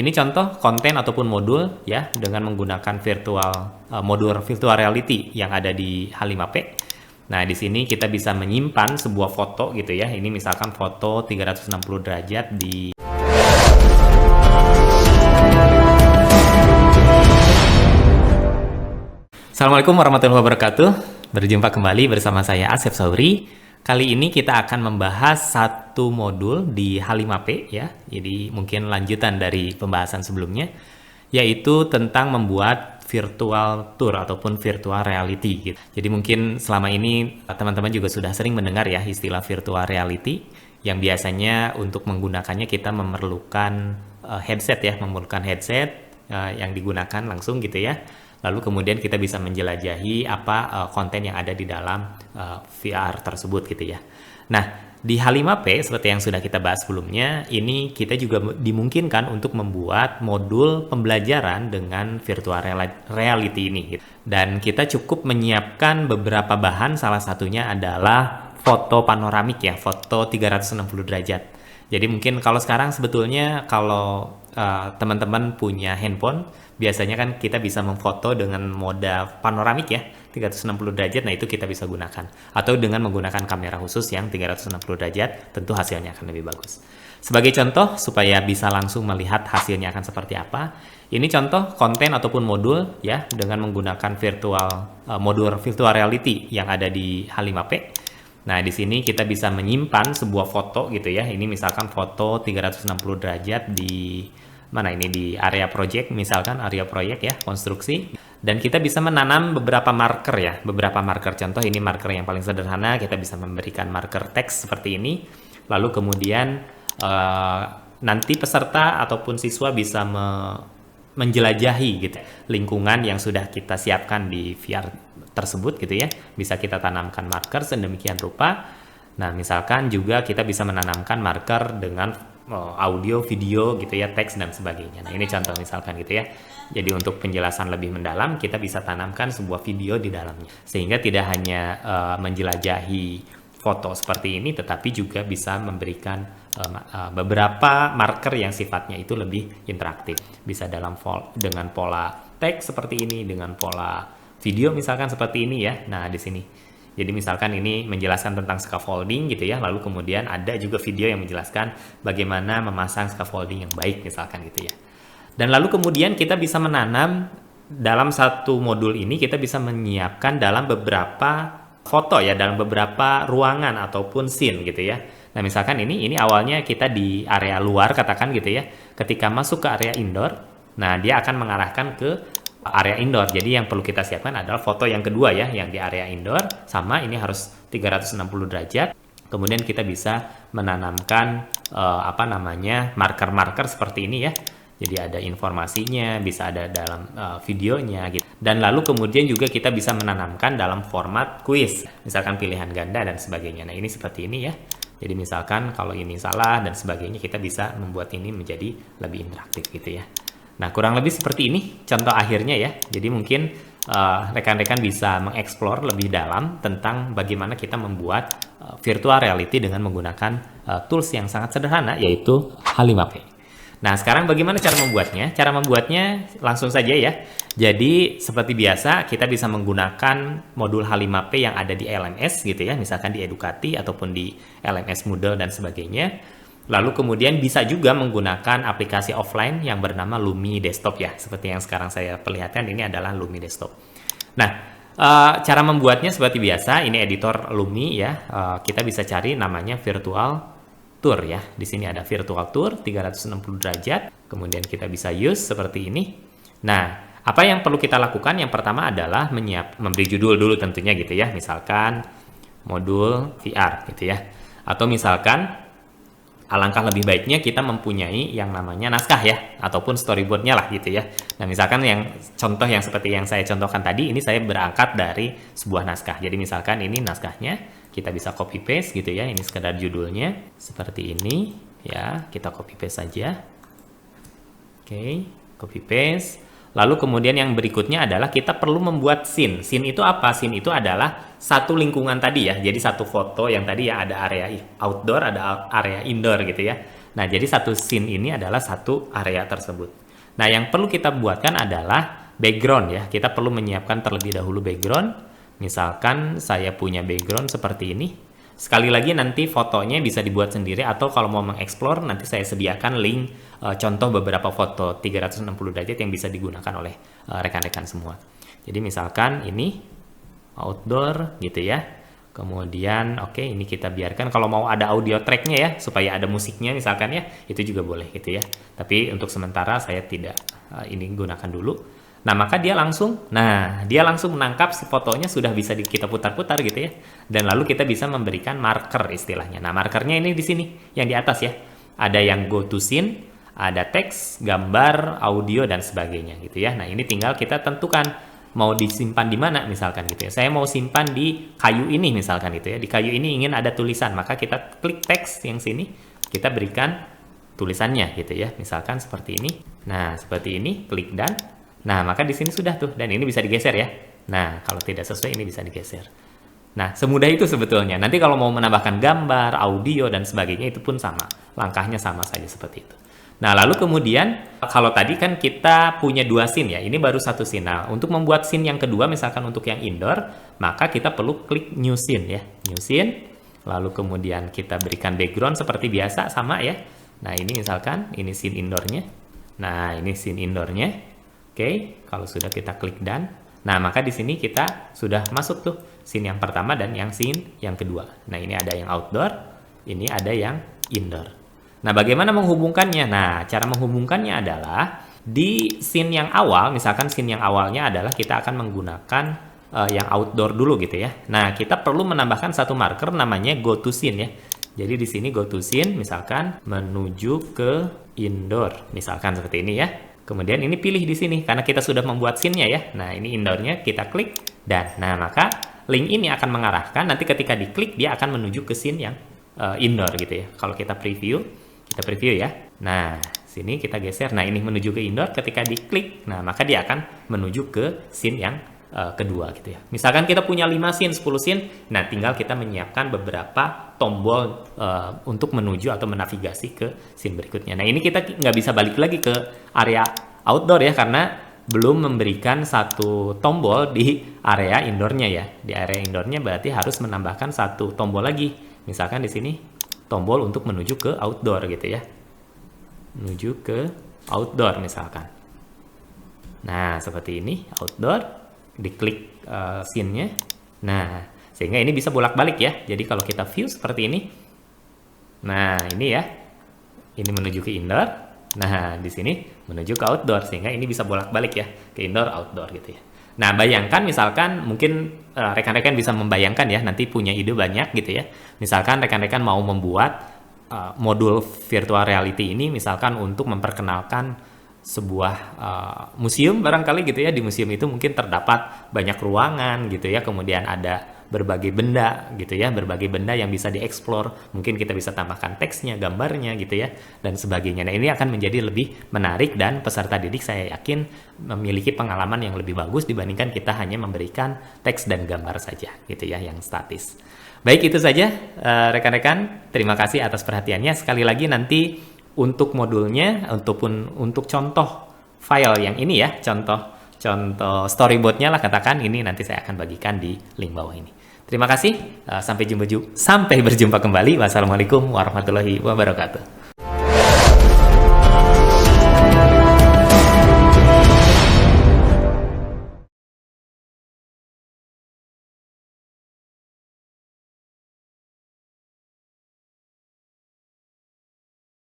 Ini contoh konten ataupun modul ya dengan menggunakan modul virtual reality yang ada di H5P. Nah, di sini kita bisa menyimpan sebuah foto gitu ya. Ini misalkan foto 360 derajat di Assalamualaikum warahmatullahi wabarakatuh. Berjumpa kembali bersama saya Asep Sauri. Kali ini kita akan membahas satu modul di H5P ya. Jadi mungkin lanjutan dari pembahasan sebelumnya, yaitu tentang membuat virtual tour ataupun virtual reality gitu. Jadi mungkin selama ini teman-teman juga sudah sering mendengar ya istilah virtual reality, yang biasanya untuk menggunakannya kita memerlukan headset ya, yang digunakan langsung gitu ya. Lalu kemudian kita bisa menjelajahi apa konten yang ada di dalam VR tersebut gitu ya. Nah, di H5P seperti yang sudah kita bahas sebelumnya, ini kita juga dimungkinkan untuk membuat modul pembelajaran dengan virtual reality ini gitu. Dan kita cukup menyiapkan beberapa bahan, salah satunya adalah foto panoramik ya, foto 360 derajat. Jadi mungkin kalau sekarang sebetulnya kalau teman-teman punya handphone, biasanya kan kita bisa memfoto dengan mode panoramik ya, 360 derajat, nah itu kita bisa gunakan. Atau dengan menggunakan kamera khusus yang 360 derajat, tentu hasilnya akan lebih bagus. Sebagai contoh, supaya bisa langsung melihat hasilnya akan seperti apa, ini contoh konten ataupun modul ya, dengan menggunakan modul virtual reality yang ada di H5P. Nah, di sini kita bisa menyimpan sebuah foto gitu ya. Ini misalkan foto 360 derajat di mana ini, di area project, misalkan area project ya, konstruksi. Dan kita bisa menanam beberapa marker ya, beberapa marker. Contoh ini marker yang paling sederhana, kita bisa memberikan marker teks seperti ini. Lalu kemudian nanti peserta ataupun siswa bisa menjelajahi gitu lingkungan yang sudah kita siapkan di VR tersebut gitu ya. Bisa kita tanamkan marker sedemikian rupa. Nah, misalkan juga kita bisa menanamkan marker dengan audio, video gitu ya, teks dan sebagainya. Nah, ini contoh misalkan gitu ya. Jadi untuk penjelasan lebih mendalam kita bisa tanamkan sebuah video di dalamnya. Sehingga tidak hanya menjelajahi foto seperti ini, tetapi juga bisa memberikan beberapa marker yang sifatnya itu lebih interaktif. Bisa dengan pola teks seperti ini, dengan pola video misalkan seperti ini ya. Nah, di sini. Jadi misalkan ini menjelaskan tentang scaffolding gitu ya, lalu kemudian ada juga video yang menjelaskan bagaimana memasang scaffolding yang baik misalkan gitu ya. Dan lalu kemudian kita bisa menanam dalam satu modul ini, kita bisa menyiapkan dalam beberapa foto ya, dalam beberapa ruangan ataupun scene gitu ya. Nah, misalkan ini awalnya kita di area luar katakan gitu ya. Ketika masuk ke area indoor, nah dia akan mengarahkan ke area indoor. Jadi yang perlu kita siapkan adalah foto yang kedua ya, yang di area indoor, sama ini harus 360 derajat. Kemudian kita bisa menanamkan marker-marker seperti ini ya. Jadi ada informasinya, bisa ada dalam videonya gitu. Dan lalu kemudian juga kita bisa menanamkan dalam format kuis, misalkan pilihan ganda dan sebagainya. Nah, ini seperti ini ya. Jadi misalkan kalau ini salah dan sebagainya, kita bisa membuat ini menjadi lebih interaktif gitu ya. Nah, kurang lebih seperti ini contoh akhirnya ya. Jadi mungkin rekan-rekan bisa mengeksplor lebih dalam tentang bagaimana kita membuat virtual reality dengan menggunakan tools yang sangat sederhana, yaitu H5P. Nah, sekarang bagaimana cara membuatnya? Cara membuatnya langsung saja ya. Jadi seperti biasa kita bisa menggunakan modul H5P yang ada di LMS gitu ya, misalkan di Educati ataupun di LMS Moodle dan sebagainya. Lalu kemudian bisa juga menggunakan aplikasi offline yang bernama Lumi Desktop ya. Seperti yang sekarang saya perlihatkan, ini adalah Lumi Desktop. Nah, cara membuatnya seperti biasa, ini editor Lumi ya. Kita bisa cari namanya Virtual Tour ya. Di sini ada Virtual Tour 360 derajat. Kemudian kita bisa use seperti ini. Nah, apa yang perlu kita lakukan? Yang pertama adalah memberi judul dulu tentunya gitu ya. Misalkan modul VR gitu ya. Atau misalkan alangkah lebih baiknya kita mempunyai yang namanya naskah ya, ataupun storyboardnya lah gitu ya. Nah, misalkan yang contoh yang seperti yang saya contohkan tadi, ini saya berangkat dari sebuah naskah. Jadi misalkan ini naskahnya, kita bisa copy paste gitu ya. Ini sekedar judulnya seperti ini ya, kita copy paste saja. Oke, copy paste. Lalu kemudian yang berikutnya adalah kita perlu membuat scene. Scene itu apa? Scene itu adalah satu lingkungan tadi ya. Jadi satu foto yang tadi ya, ada area outdoor, ada area indoor gitu ya. Nah, jadi satu scene ini adalah satu area tersebut. Nah, yang perlu kita buatkan adalah background ya. Kita perlu menyiapkan terlebih dahulu background. Misalkan saya punya background seperti ini. Sekali lagi nanti fotonya bisa dibuat sendiri atau kalau mau mengeksplor nanti saya sediakan link contoh beberapa foto 360 derajat yang bisa digunakan oleh rekan-rekan semua. Jadi misalkan ini outdoor gitu ya. Kemudian oke, ini kita biarkan kalau mau ada audio tracknya ya supaya ada musiknya misalkan ya, itu juga boleh gitu ya. Tapi untuk sementara saya tidak ini gunakan dulu. Nah, maka dia langsung menangkap si fotonya sudah bisa kita putar-putar gitu ya. Dan lalu kita bisa memberikan marker istilahnya. Nah, markernya ini di sini, yang di atas ya. Ada yang go to scene, ada teks, gambar, audio, dan sebagainya gitu ya. Nah, ini tinggal kita tentukan mau disimpan di mana misalkan gitu ya. Saya mau simpan di kayu ini misalkan gitu ya. Di kayu ini ingin ada tulisan, maka kita klik teks yang sini, kita berikan tulisannya gitu ya. Misalkan seperti ini. Nah, seperti ini, klik done. Nah, maka di sini sudah tuh, dan ini bisa digeser ya. Nah, kalau tidak sesuai ini bisa digeser. Nah, semudah itu sebetulnya. Nanti kalau mau menambahkan gambar, audio, dan sebagainya itu pun sama. Langkahnya sama saja seperti itu. Nah, lalu kemudian kalau tadi kan kita punya dua scene ya. Ini baru satu scene. Nah, untuk membuat scene yang kedua, misalkan untuk yang indoor, maka kita perlu klik new scene ya. New scene. Lalu kemudian kita berikan background seperti biasa, sama ya. Nah, ini misalkan, ini scene indoornya. Nah, ini scene indoornya. Oke, kalau sudah kita klik done. Nah, maka di sini kita sudah masuk tuh scene yang pertama dan yang scene yang kedua. Nah, ini ada yang outdoor, ini ada yang indoor. Nah, bagaimana menghubungkannya? Nah, cara menghubungkannya adalah di scene yang awal, misalkan scene yang awalnya adalah kita akan menggunakan yang outdoor dulu gitu ya. Nah, kita perlu menambahkan satu marker namanya go to scene ya. Jadi di sini go to scene misalkan menuju ke indoor, misalkan seperti ini ya. Kemudian ini pilih di sini karena kita sudah membuat scene-nya ya. Nah, ini indoor-nya kita klik dan nah maka link ini akan mengarahkan nanti ketika diklik dia akan menuju ke scene yang indoor gitu ya. Kalau kita preview ya. Nah, sini kita geser. Nah, ini menuju ke indoor ketika diklik. Nah, maka dia akan menuju ke scene yang kedua gitu ya. Misalkan kita punya 5 scene, 10 scene, nah tinggal kita menyiapkan beberapa tombol untuk menuju atau menavigasi ke scene berikutnya. Nah, ini kita nggak bisa balik lagi ke area outdoor ya karena belum memberikan satu tombol di area indoornya ya. Di area indoornya berarti harus menambahkan satu tombol lagi. Misalkan di sini tombol untuk menuju ke outdoor gitu ya. Menuju ke outdoor misalkan. Nah, seperti ini outdoor. Diklik scene-nya. Nah, sehingga ini bisa bolak-balik ya. Jadi kalau kita view seperti ini. Nah, ini ya. Ini menuju ke indoor. Nah, di sini menuju ke outdoor sehingga ini bisa bolak-balik ya, ke indoor outdoor gitu ya. Nah, bayangkan misalkan mungkin rekan-rekan bisa membayangkan ya, nanti punya ide banyak gitu ya. Misalkan rekan-rekan mau membuat modul virtual reality ini misalkan untuk memperkenalkan sebuah museum barangkali gitu ya. Di museum itu mungkin terdapat banyak ruangan gitu ya, kemudian ada berbagai benda gitu ya, berbagai benda yang bisa dieksplor, mungkin kita bisa tambahkan teksnya, gambarnya gitu ya, dan sebagainya. Nah, ini akan menjadi lebih menarik dan peserta didik saya yakin memiliki pengalaman yang lebih bagus dibandingkan kita hanya memberikan teks dan gambar saja gitu ya, yang statis. Baik, itu saja rekan-rekan, terima kasih atas perhatiannya. Sekali lagi nanti untuk modulnya ataupun untuk contoh file yang ini ya, contoh storyboardnya lah katakan, ini nanti saya akan bagikan di link bawah ini. Terima kasih, sampai berjumpa kembali. Wassalamualaikum warahmatullahi wabarakatuh.